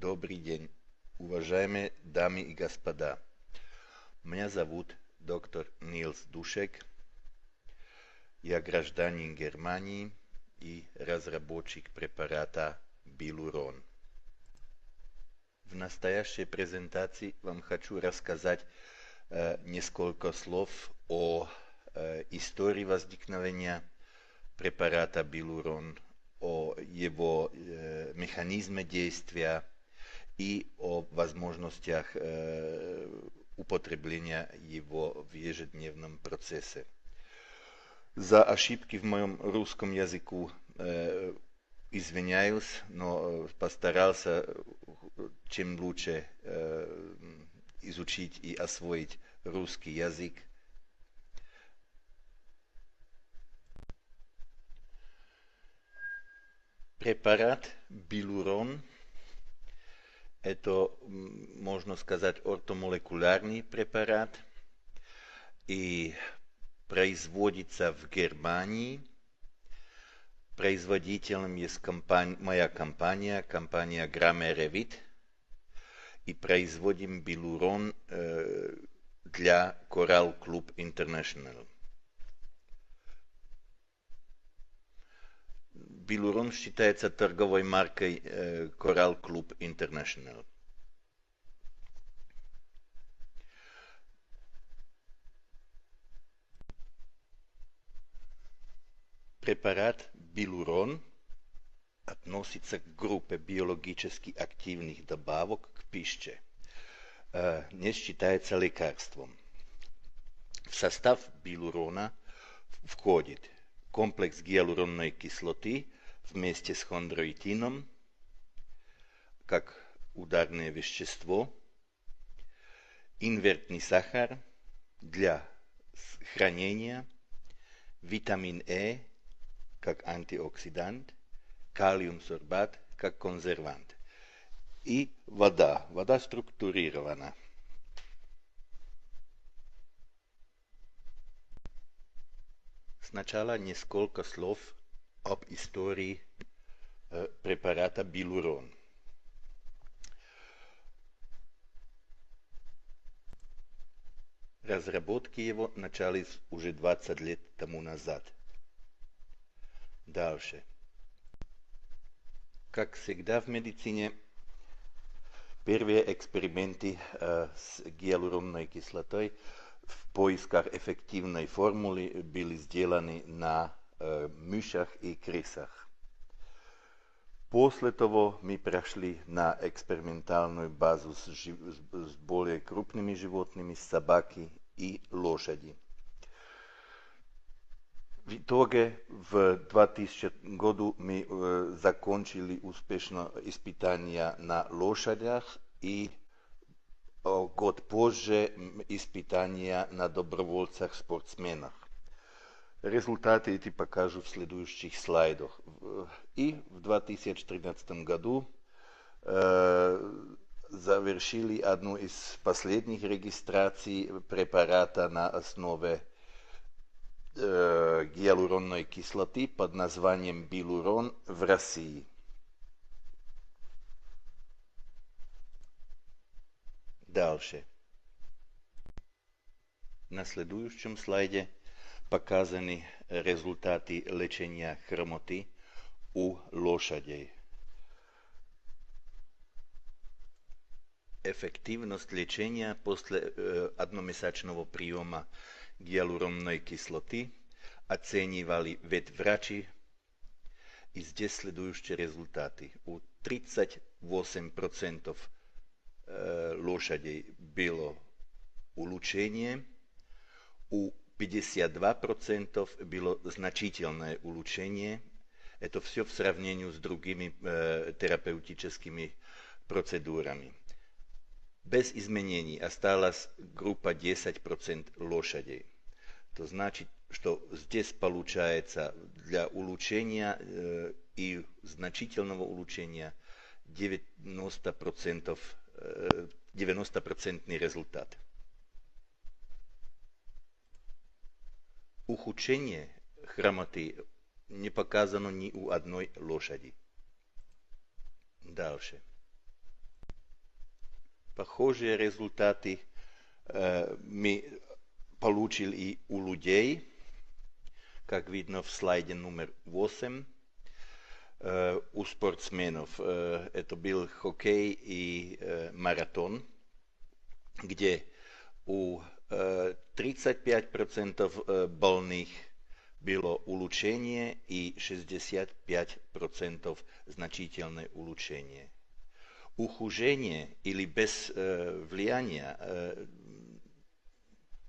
Добрый день, уважаемые дамы и господа. Меня зовут доктор Нилс Душек. Я гражданин Германии и разработчик препарата Билурон. В настоящей презентации вам хочу рассказать несколько слов о истории возникновения препарата Билурон, о его механизме действия и о возможностях употребления его в ежедневном процессе. За ошибки в моем русском языку извиняюсь, но постарался чем лучше изучить и освоить русский язык. Препарат Билурон – это, можно сказать, ортомолекулярный препарат и производится в Германии. Производителем есть моя компания Grammarevit, и производим Билурон для Coral Club International. Билурон считается торговой маркой Coral Club International. Препарат Билурон относится к группе биологически активных добавок к пище. Не считается лекарством. В состав Билурона входит комплекс гиалуронной кислоты вместе с хондроитином, как ударное вещество, инертный сахар для хранения, витамин Э как антиоксидант, калиум-сорбат как консервант и вода. Вода структурирована. Сначала несколько слов об истории препарата Билурон. Разработки его начались уже 20 лет тому назад. Дальше. Как всегда в медицине, первые эксперименты с гиалуронной кислотой в поисках эффективной формулы были сделаны на мышах и крысах. После того мы прошли на экспериментальную базу с более крупными животными, собаки и лошади. В итоге в 2000 году мы закончили успешно испытания на лошадях и год позже испытания на добровольцах-спортсменах. Результаты эти покажу в следующих слайдах. И в 2013 году завершили одну из последних регистраций препарата на основе гиалуронной кислоты под названием Билурон в России. Дальше. На следующем слайде показаны результаты лечения хромоты у лошадей. Эффективность лечения после одномесячного приема гиалуронной кислоты оценивали ветврачи, и здесь следующие результаты. У 38% лошадей было улучшение, у 52% было значительное улучшение. Это все в сравнении с другими терапевтическими процедурами. Без изменений осталась группа 10% лошадей. То значит, что здесь получается для улучшения и значительного улучшения 90% результат. Ухудшение хромоты не показано ни у одной лошади. Дальше. Похожие результаты мы получили и у людей, как видно в слайде номер 8. У спортсменов это был хоккей и маратон, где у 35% больных было улучшение и 65% значительное улучшение. Ухудшение или без влияния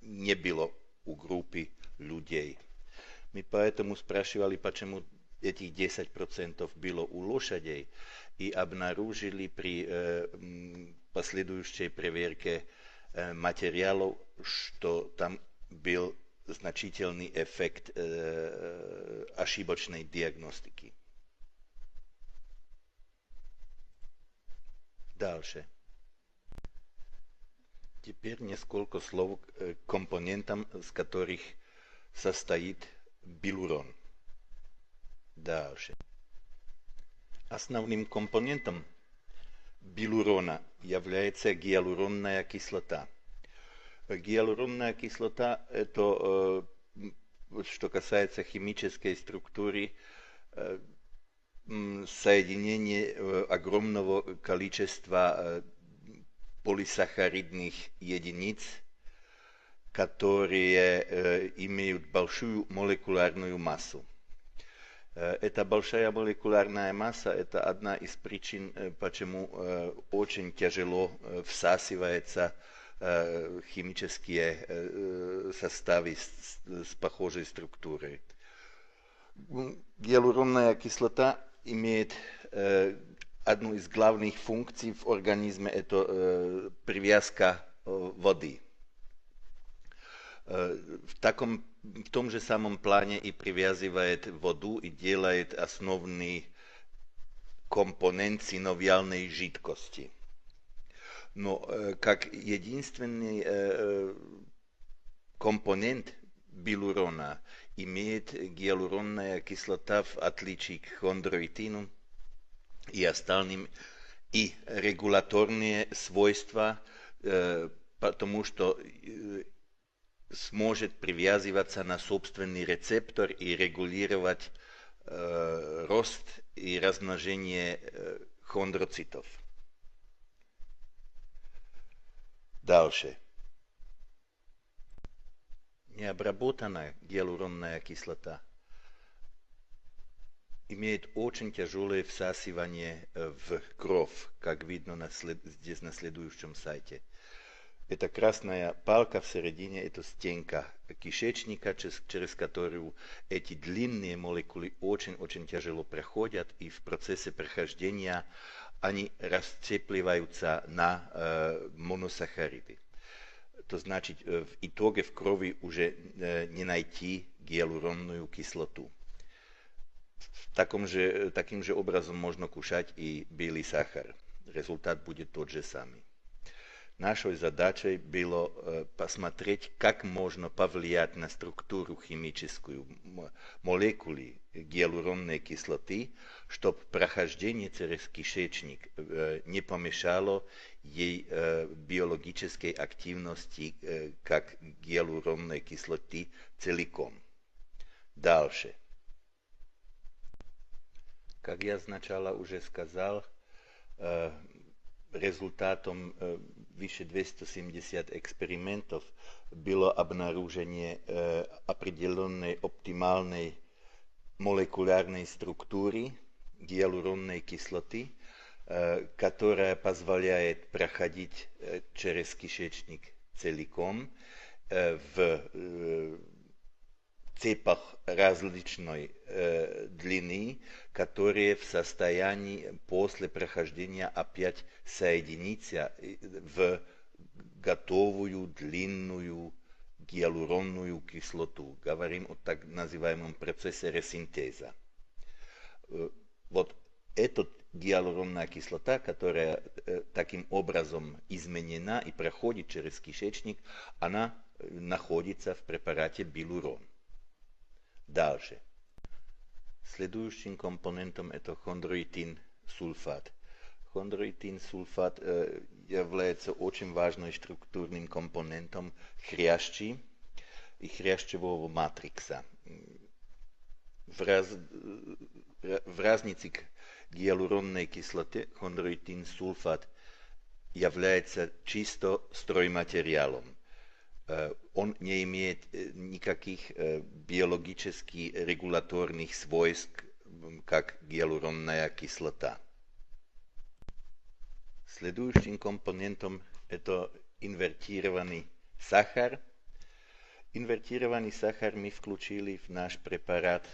не было у группы людей. Мы поэтому спрашивали, почему этих 10% было у лошадей, и обнаружили при последующей проверке материалов, что там был значительный эффект ошибочной диагностики. Дальше. Теперь несколько слов к компонентам, из которых состоит билурон. Дальше. Основным компонентом билурона является гиалуронная кислота. Гиалуронная кислота – это, что касается химической структуры, соединение огромного количества полисахаридных единиц, которые имеют большую молекулярную массу. Эта большая молекулярная масса – это одна из причин, почему очень тяжело всасываются химические составы с похожей структурой. Гиалуронная кислота имеет одну из главных функций в организме – это привязка воды. В том же самом плане и привязывает воду и делает основный компонент синовиальной жидкости. Но как единственный компонент билурона имеет гиалуронная кислота, в отличие к хондроитину и остальным, и регуляторные свойства, потому что сможет привязываться на собственный рецептор и регулировать рост и размножение хондроцитов. Дальше. Необработанная гиалуронная кислота имеет очень тяжелое всасывание в кровь, как видно здесь на следующем сайте. Эта красная палка в середине – это стенка кишечника, через которую эти длинные молекулы очень тяжело проходят, и в процессе прохождения они расцепливаются на моносахариды. То значит, в итоге в крови уже не найти гиалуронную кислоту. Таким же образом можно кушать и белый сахар. Результат будет тот же самый. Нашей задачей было посмотреть, как можно повлиять на структуру химическую молекулы гиалуронной кислоты, чтобы прохождение через кишечник не помешало ей биологической активности как гиалуронной кислоты целиком. Дальше. Как я сначала уже сказал, результатом выше 270 экспериментов было обнаружение определенной оптимальной молекулярной структуры гиалуронной кислоты, которая позволяет проходить через кишечник целиком в цепах различной длины, которые в состоянии после прохождения опять соединиться в готовую длинную гиалуронную кислоту. Говорим о так называемом процессе ресинтеза. Вот эта гиалуронная кислота, которая таким образом изменена и проходит через кишечник, она находится в препарате билурон. Дальше. Следующим компонентом это хондроитин сульфат. Хондроитин-сульфат является очень важным структурным компонентом хрящи и хрящевого матрикса. В разнице к гиалуронной кислоте хондроитин-сульфат является чисто стройматериалом. Он не имеет никаких биологических регуляторных свойств, как гиалуронная кислота. Следующим компонентом это инвертированный сахар. Инвертированный сахар мы включили в наш препарат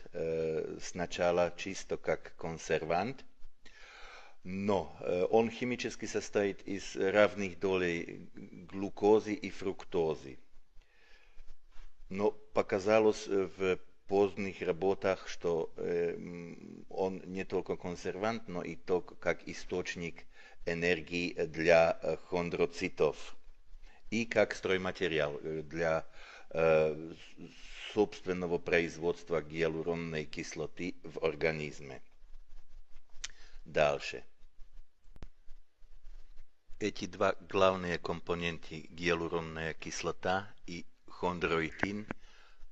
сначала чисто как консервант, но он химически состоит из равных долей глюкозы и фруктозы. Но показалось в поздних работах, что он не только консервант, но и только как источник энергии для хондроцитов и как стройматериал для собственного производства гиалуронной кислоты в организме. Дальше. Эти два главные компоненты, гиалуронная кислота и хондроитин,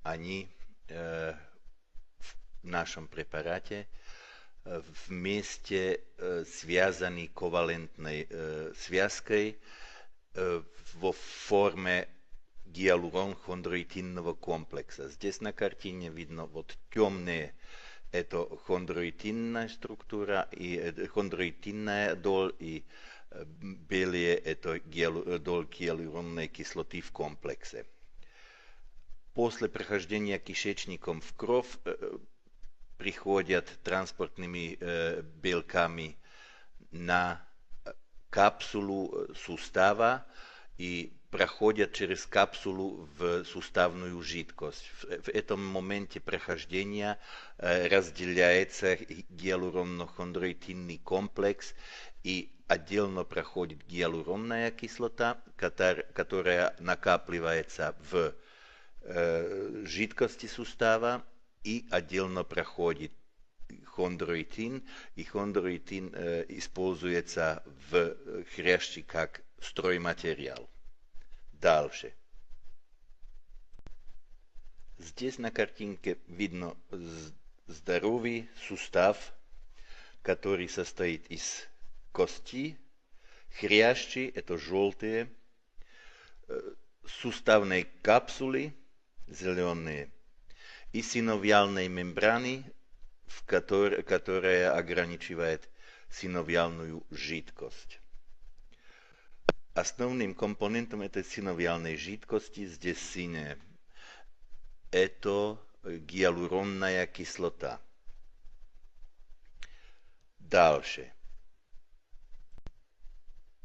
они в нашем препарате вместе связаны ковалентной связкой во форме гиалурон-хондроитинного комплекса. Здесь на картине видно вот темные это хондроитинная структура и хондроитинная доль и белые это доль гиалуронной кислоты в комплексе. После прохождения кишечником в кровь приходят транспортными белками на капсулу сустава и проходят через капсулу в суставную жидкость. В этом моменте прохождения разделяется гиалуронно-хондроитинный комплекс и отдельно проходит гиалуронная кислота, которая накапливается в жидкости сустава, и отдельно проходит хондроитин, и хондроитин используется в хрящи как стройматериал. Дальше. Здесь на картинке видно здоровый сустав, который состоит из кости, хрящи, это желтые, суставной капсулы, зеленые, и синовиальной мембраны, которая ограничивает синовиальную жидкость. Основным компонентом этой синовиальной жидкости здесь синяя. Это гиалуронная кислота. Дальше.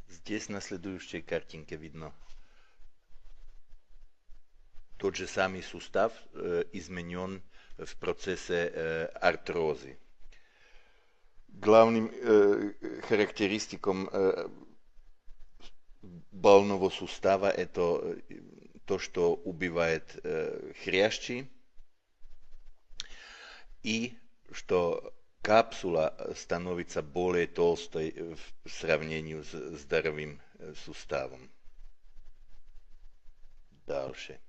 Здесь на следующей картинке видно тот же самый сустав изменен в процессе артрозы. Главным характеристиком больного сустава это то, что убивает хрящи, и что капсула становится более толстой в сравнении с здоровым суставом. Дальше.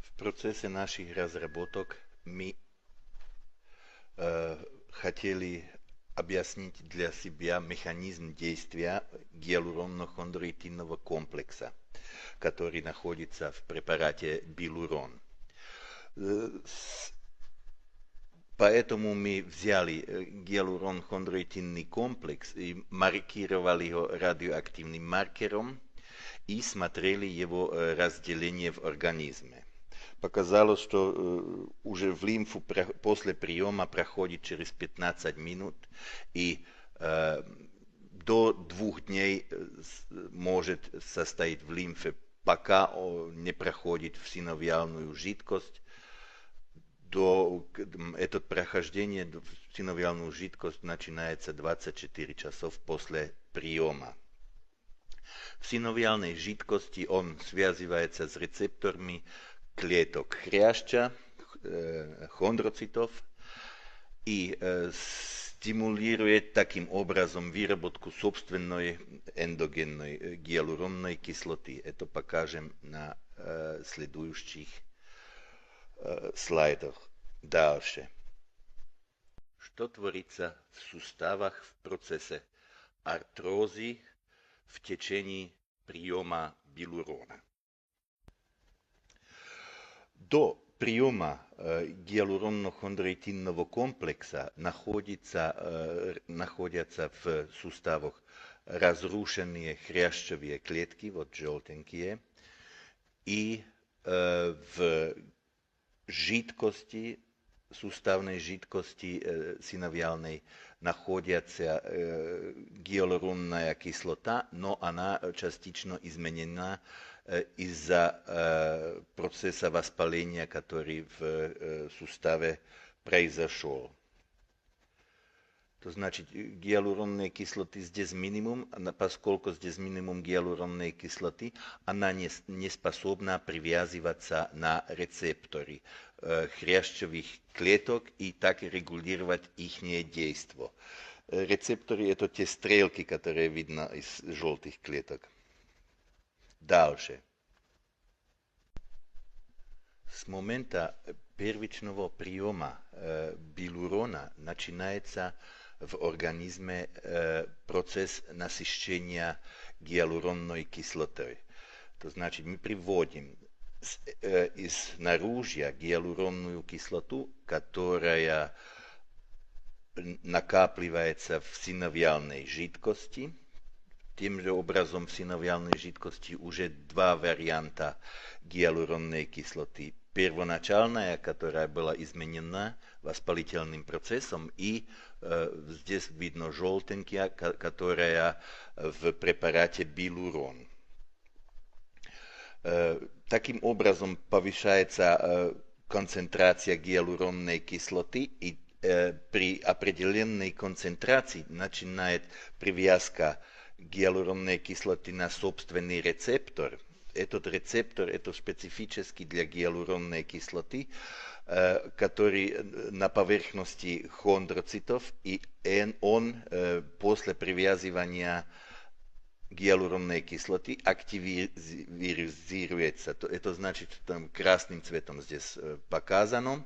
В процессе наших разработок мы хотели объяснить для себя механизм действия гиалуронно-хондроитинного комплекса, который находится в препарате Билурон. Поэтому мы взяли гиалурон-хондроитинный комплекс и маркировали его радиоактивным маркером и смотрели его разделение в организме. Показалось, что уже в лимфу после приема проходит через 15 минут и до 2 дней может состоять в лимфе, пока не проходит в синовиальную жидкость. Это прохождение в синовиальную жидкость начинается 24 часов после приема. В синовиальной жидкости он связывается с рецепторами клеток хряща, хондроцитов, и stimuliruje takým obrazom výrobotku собственной endogенной гиалуронной кислоты. Это покажем на следующих слайдах. Дальше. Что творится в суставах в процессе артрозы в течение приема билурона? До приема гиалуронно-хондроитинного комплекса находятся в суставах разрушенные хрящевые клетки, вот желтенькие, и в жидкости, суставной жидкости синовиальной находится гиалуронная кислота, но она частично изменена из-за процесса воспаления, который в суставе произошел. То значит, гиалуронной кислоты здесь минимум, поскольку здесь минимум гиалуронной кислоты, она не способна привязываться на рецепторы хрящевых клеток и так регулировать их действие. Рецепторы – это те стрелки, которые видно из желтых клеток. Дальше. С момента первичного приема билурона начинается в организме процесс насыщения гиалуронной кислотой. То значит, мы приводим из наружья гиалуронную кислоту, которая накапливается в синовиальной жидкости. Тем же образом в синовиальной жидкости уже два варианта гиалуронной кислоты. Первоначальная, которая была изменена воспалительным процессом, и здесь видно желтенькая, которая в препарате билурон. Таким образом повышается концентрация гиалуронной кислоты, и при определенной концентрации начинает привязка гиалуронной кислоты на собственный рецептор. Этот рецептор это специфический для гиалуронной кислоты, который на поверхности хондроцитов, и он после привязывания гиалуронной кислоты активизируется. Это значит, что там красным цветом здесь показано.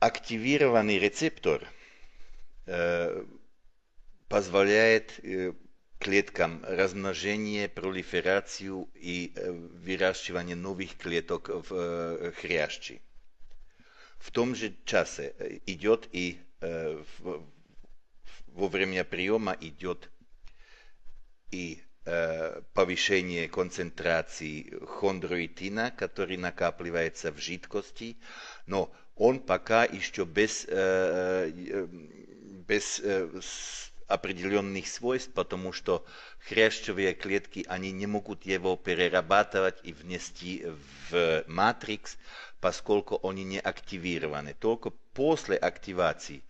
Активированный рецептор позволяет клеткам размножение, пролиферацию и выращивание новых клеток в хрящи. В том же часе идет и во время приема идет и повышение концентрации хондроитина, который накапливается в жидкости, но он пока еще без определенных свойств, потому что хрящевые клетки, они не могут его перерабатывать и внести в матрикс, поскольку они не активированы. Только после активации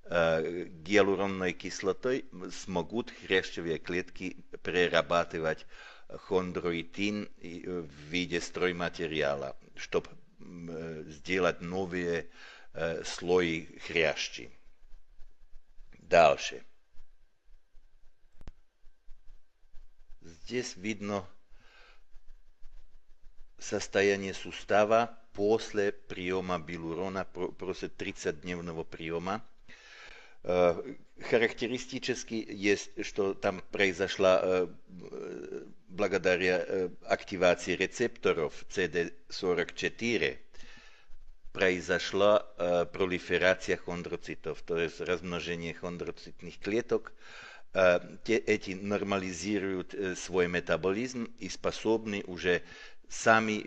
гиалуронной кислотой смогут хрящевые клетки перерабатывать хондроитин в виде стройматериала, чтобы сделать новые слои хрящи. Дальше. Здесь видно состояние сустава после приема билурона, после 30-дневного приема. Характеристически есть, что там произошла благодаря активации рецепторов CD44, произошла пролиферация хондроцитов, то есть размножение хондроцитных клеток. Эти нормализируют свой метаболизм и способны уже сами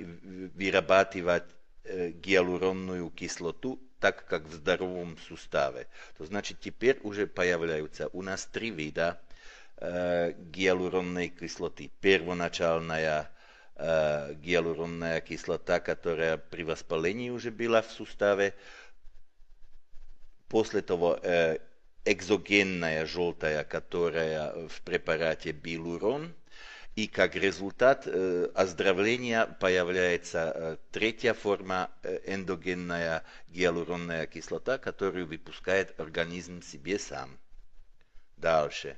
вырабатывать гиалуронную кислоту, так как в здоровом суставе. То значит, теперь уже появляются у нас три вида гиалуронной кислоты. Первоначальная гиалуронная кислота, которая при воспалении уже была в суставе. После того экзогенная желтая, которая в препарате билурон. И как результат оздоровления появляется третья форма эндогенная гиалуронная кислота, которую выпускает организм себе сам. Дальше.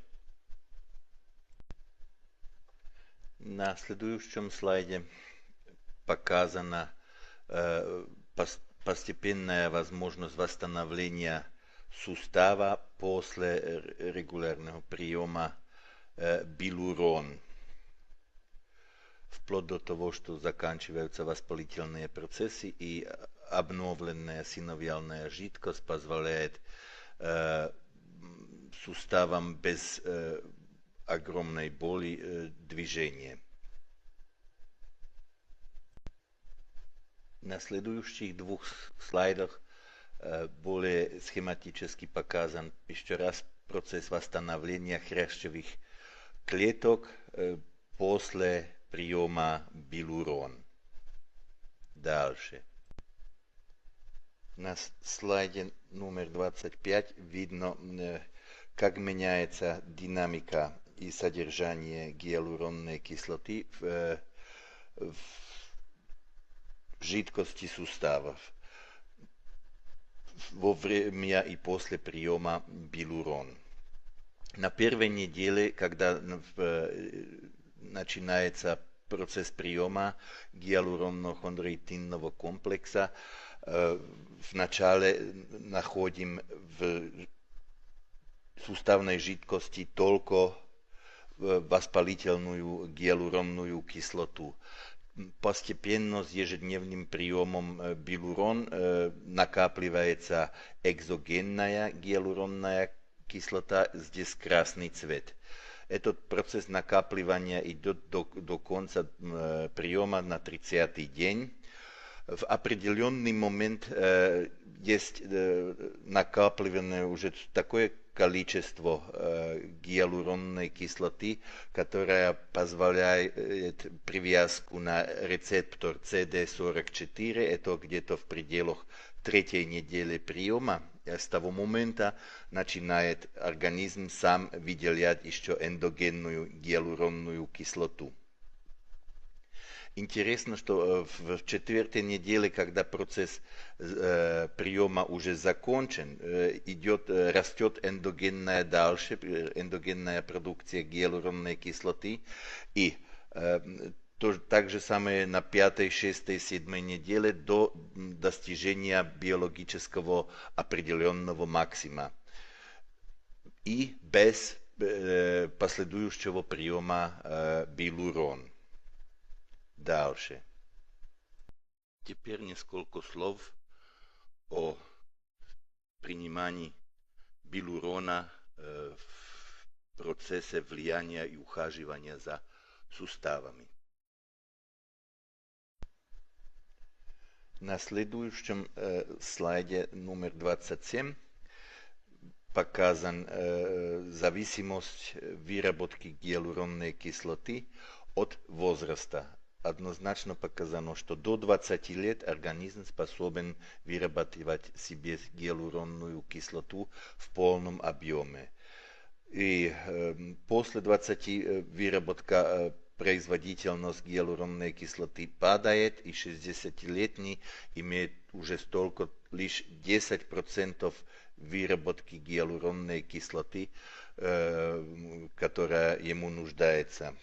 На следующем слайде показана постепенная возможность восстановления сустава после регулярного приема билурон. Вплоть до того, что заканчиваются воспалительные процессы и обновленная синовиальная жидкость позволяет суставам без огромной боли движение. На следующих двух слайдах более схематически показан еще раз процесс восстановления хрящевых клеток после приема билурон. Дальше. На слайде номер 25 видно, как меняется динамика и содержание гиалуронной кислоты в жидкости суставов во время и после приема билурон. На первой неделе, когда начинается процесс приема гиалуронно-хондроитинного комплекса, вначале находим в суставной жидкости только воспалительную гиалуронную кислоту. Постепенно с ежедневным приемом билурон накапливается экзогенная гиалуронная кислота, здесь красный цвет. Этот процесс накапливания идет до конца приема на 30-й день. В определенный момент есть накапливание уже такое количество гиалуронной кислоты, которая позволяет привязку на рецептор CD44, это где-то в пределах третьей недели приема. С того момента начинает организм сам выделять еще эндогенную гиалуронную кислоту. Интересно, что в четвертой неделе, когда процесс приема уже закончен, растет эндогенная дальше, эндогенная продукция гиалуронной кислоты, и так же самое на 5, 6, 7 неделе до достижения биологического определенного максима и без последующего приема билурон. Дальше. Теперь несколько слов о принимании билурона в процессе влияния и ухаживания за суставами. На следующем слайде номер 27 показан зависимость выработки гиалуронной кислоты от возраста. Однозначно показано, что до 20 лет организм способен вырабатывать себе гиалуронную кислоту в полном объеме. И после 20 выработка производительность гиалуронной кислоты падает, и 60-летний имеет уже столько лишь 10% выработки гиалуронной кислоты, которая ему нуждается.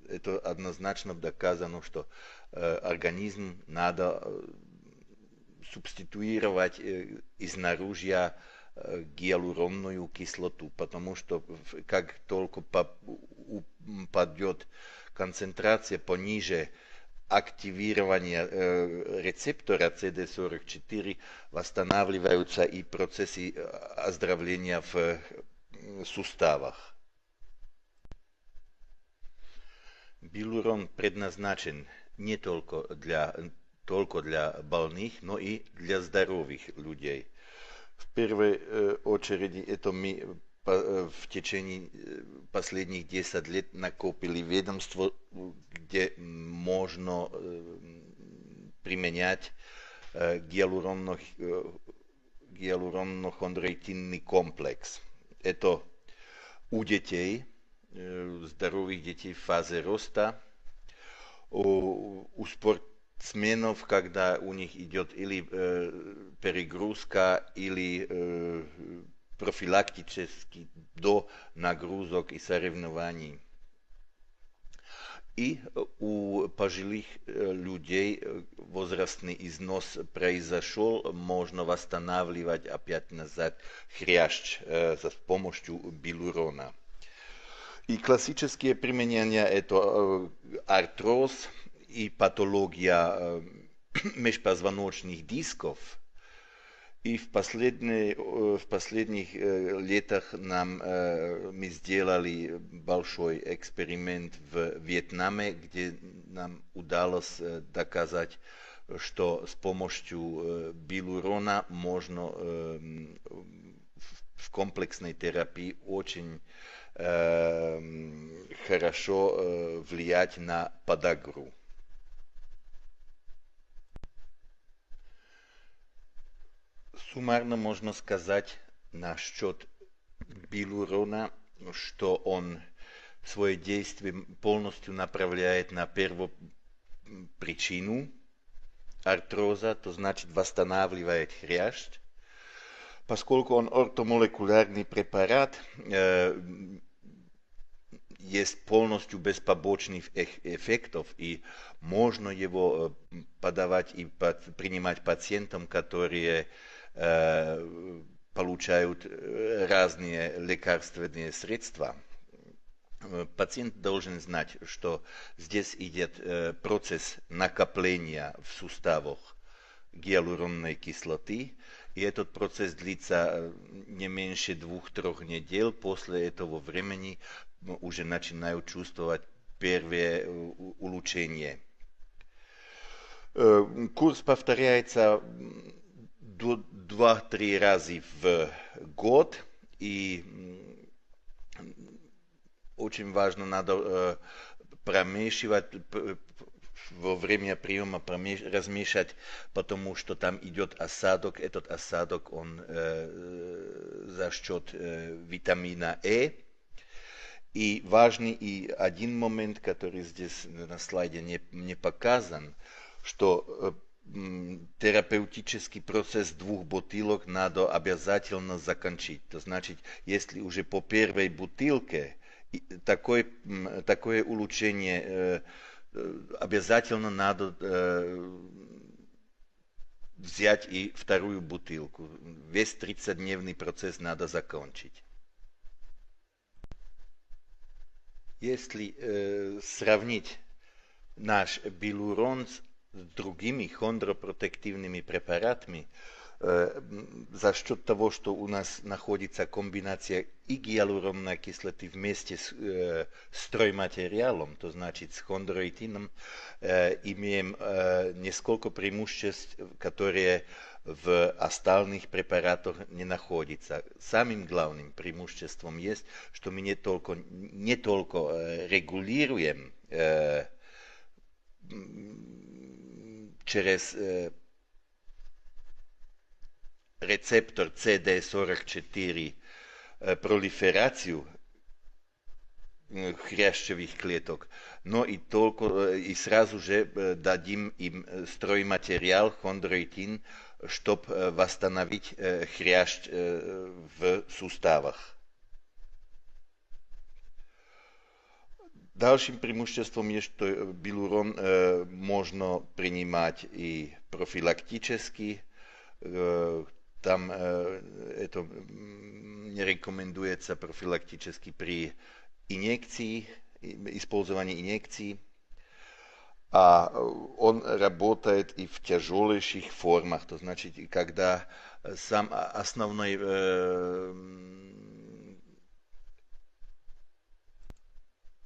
Это однозначно доказано, что организм надо субституировать из наружья гиалуронную кислоту, потому что как только упадет концентрация пониже активирования рецептора CD44, восстанавливаются и процессы оздоровления в суставах. Билурон предназначен не только для больных, но и для здоровых людей. В первой очереди это мы в течение последних 10 лет накопили ведомство, где можно применять гиалуронно-хондроитинный комплекс. Это у детей здоровых детей в фазе роста, у спортсменов, когда у них идет или перегрузка, или профилактически до нагрузок и соревнований. И у пожилых людей возрастный износ произошел, можно восстанавливать опять назад хрящ с помощью билурона. И классические применения это артроз и патология межпозвоночных дисков. И в последних летах мы сделали большой эксперимент в Вьетнаме, где нам удалось доказать, что с помощью билурона можно в комплексной терапии очень хорошо влиять на подагру. Суммарно можно сказать насчет билурона, что он свое действие полностью направляет на первопричину артроза, то значит восстанавливает хрящ. Поскольку он ортомолекулярный препарат, есть полностью без побочных эффектов, и можно его подавать и принимать пациентам, которые получают разные лекарственные средства. Пациент должен знать, что здесь идет процесс накопления в суставах гиалуронной кислоты, и этот процесс длится не меньше 2-3 недель. После этого времени уже начинают чувствовать первые улучшения. Курс повторяется 2-3 раза в год, и очень важно, надо промешивать во время приема, размешать, потому что там идет осадок. Этот осадок, он за счет витамина Е. И важный и один момент, который здесь на слайде не показан, что терапевтический процесс 2 бутылок надо обязательно закончить. То значит, если уже по первой бутылке такое улучшение, обязательно надо взять и вторую бутылку. Весь 30-дневный процесс надо закончить. Если сравнить наш билурон с другими хондропротективными препаратами, за счет того, что у нас находится комбинация и гиалуронной кислоты вместе с стройматериалом, то значит с хондроитином, имеем несколько преимуществ, которые в остальных препаратах не находятся. Самым главным преимуществом есть, что мы не только регулируем через рецептор CD44 пролиферацию хрящевых клеток, но и сразу же дадим им стройматериал хондроитин, чтобы восстановить хрящ в суставах. Дальшим преимуществом есть, что билурон можно принимать и профилактически. Там это не рекомендуется профилактически при инъекции, использовании инъекций. А он работает и в тяжелейших формах. То значит, когда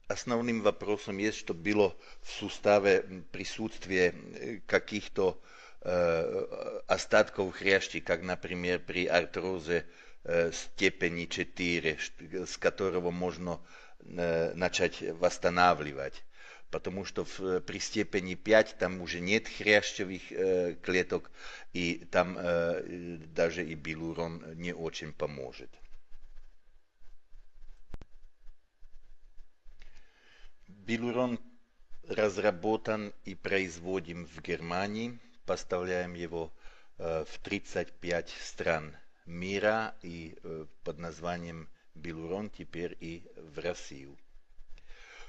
основным вопросом есть, что было в суставе присутствие каких-то остатков хрящей, как, например, при артрозе степени 4, с которого можно начать восстанавливать. Потому что при степени 5 там уже нет хрящевых клеток, и там даже и билурон не очень поможет. Билурон разработан и производим в Германии. Поставляем его в 35 стран мира и под названием Билурон теперь и в Россию.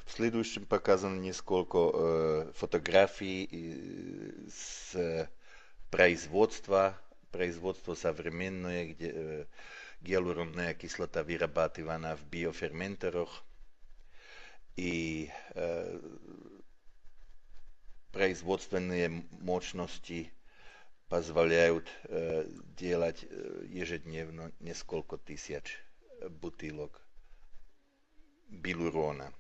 В следующем показано несколько фотографий с производства современное, где гиалуронная кислота вырабатывана в биоферментерах и производственные мощности позволяют делать ежедневно несколько тысяч бутылок билурона.